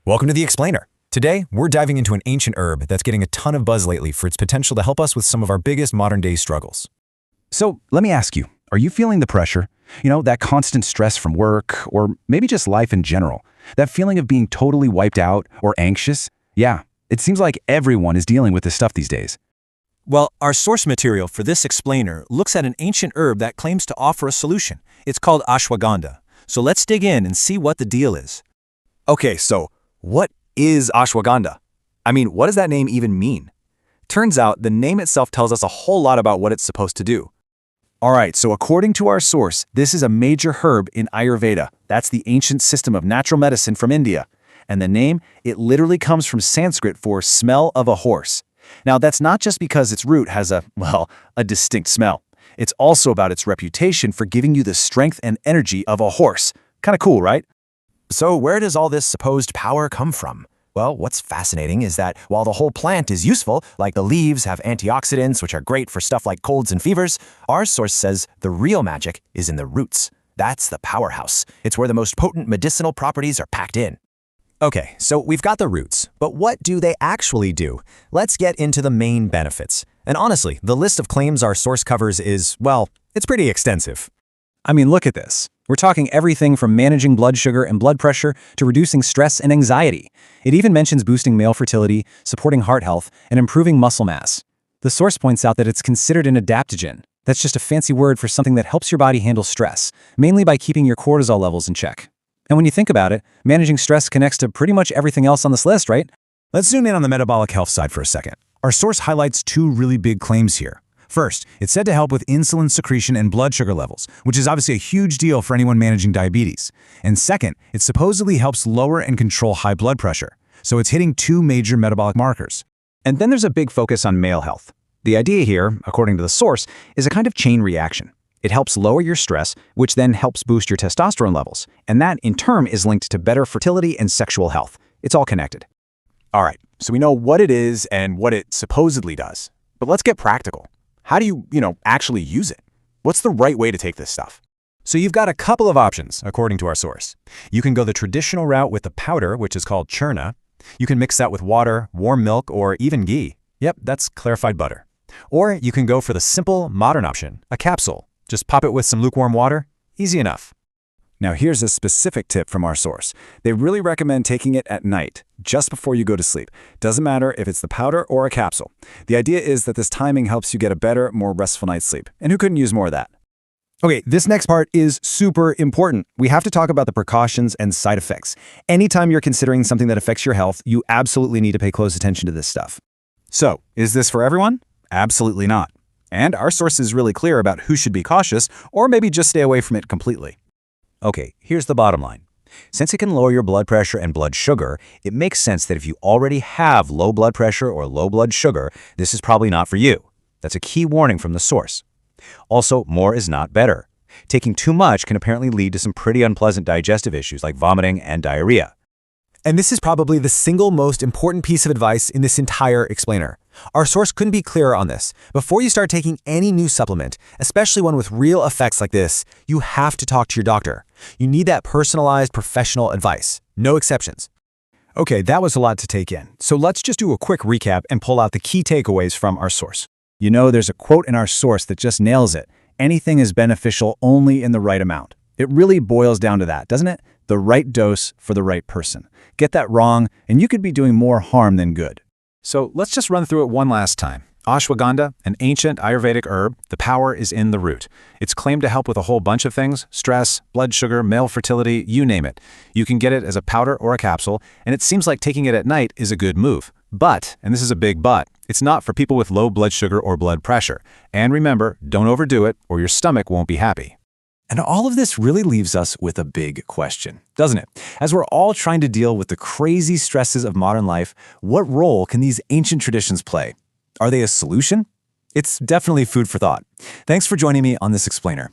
Welcome to The Explainer. Today, we're diving into an ancient herb that's getting a ton of buzz lately for its potential to help us with some of our biggest modern-day struggles. So let me ask you, are you feeling the pressure? That constant stress from work, or maybe just life in general? That feeling of being totally wiped out or anxious? Yeah, it seems like everyone is dealing with this stuff these days. Well, our source material for this explainer looks at an ancient herb that claims to offer a solution. It's called Ashwagandha. So let's dig in and see what the deal is. Okay, so what is ashwagandha? I mean, what does that name even mean? Turns out the name itself tells us a whole lot about what it's supposed to do. All right, so according to our source, this is a major herb in Ayurveda. That's the ancient system of natural medicine from India. And the name, it literally comes from Sanskrit for smell of a horse. Now, that's not just because its root has a distinct smell. It's also about its reputation for giving you the strength and energy of a horse. Kind of cool, right? So where does all this supposed power come from? Well, what's fascinating is that while the whole plant is useful, like the leaves have antioxidants, which are great for stuff like colds and fevers, our source says the real magic is in the roots. That's the powerhouse. It's where the most potent medicinal properties are packed in. Okay, so we've got the roots, but what do they actually do? Let's get into the main benefits. And honestly, the list of claims our source covers is, well, it's pretty extensive. I mean, look at this. We're talking everything from managing blood sugar and blood pressure to reducing stress and anxiety. It even mentions boosting male fertility, supporting heart health, and improving muscle mass. The source points out that it's considered an adaptogen. That's just a fancy word for something that helps your body handle stress, mainly by keeping your cortisol levels in check. And when you think about it, managing stress connects to pretty much everything else on this list, right? Let's zoom in on the metabolic health side for a second. Our source highlights two really big claims here. First, it's said to help with insulin secretion and blood sugar levels, which is obviously a huge deal for anyone managing diabetes. And second, it supposedly helps lower and control high blood pressure. So it's hitting two major metabolic markers. And then there's a big focus on male health. The idea here, according to the source, is a kind of chain reaction. It helps lower your stress, which then helps boost your testosterone levels. And that, in turn, is linked to better fertility and sexual health. It's all connected. All right, so we know what it is and what it supposedly does. But let's get practical. How do you, actually use it? What's the right way to take this stuff? So you've got a couple of options, according to our source. You can go the traditional route with the powder, which is called churna. You can mix that with water, warm milk, or even ghee. Yep, that's clarified butter. Or you can go for the simple, modern option, a capsule. Just pop it with some lukewarm water. Easy enough. Now here's a specific tip from our source. They really recommend taking it at night, just before you go to sleep. Doesn't matter if it's the powder or a capsule. The idea is that this timing helps you get a better, more restful night's sleep. And who couldn't use more of that? Okay, this next part is super important. We have to talk about the precautions and side effects. Anytime you're considering something that affects your health, you absolutely need to pay close attention to this stuff. So, is this for everyone? Absolutely not. And our source is really clear about who should be cautious, or maybe just stay away from it completely. Okay, here's the bottom line. Since it can lower your blood pressure and blood sugar, it makes sense that if you already have low blood pressure or low blood sugar, this is probably not for you. That's a key warning from the source. Also, more is not better. Taking too much can apparently lead to some pretty unpleasant digestive issues like vomiting and diarrhea. And this is probably the single most important piece of advice in this entire explainer. Our source couldn't be clearer on this. Before you start taking any new supplement, especially one with real effects like this, you have to talk to your doctor. You need that personalized professional advice. No exceptions. Okay, that was a lot to take in. So let's just do a quick recap and pull out the key takeaways from our source. There's a quote in our source that just nails it. Anything is beneficial only in the right amount. It really boils down to that, doesn't it? The right dose for the right person. Get that wrong, and you could be doing more harm than good. So let's just run through it one last time. Ashwagandha, an ancient Ayurvedic herb, the power is in the root. It's claimed to help with a whole bunch of things: stress, blood sugar, male fertility, you name it. You can get it as a powder or a capsule, and it seems like taking it at night is a good move. But, and this is a big but, it's not for people with low blood sugar or blood pressure. And remember, don't overdo it or your stomach won't be happy. And all of this really leaves us with a big question, doesn't it? As we're all trying to deal with the crazy stresses of modern life, what role can these ancient traditions play? Are they a solution? It's definitely food for thought. Thanks for joining me on this explainer.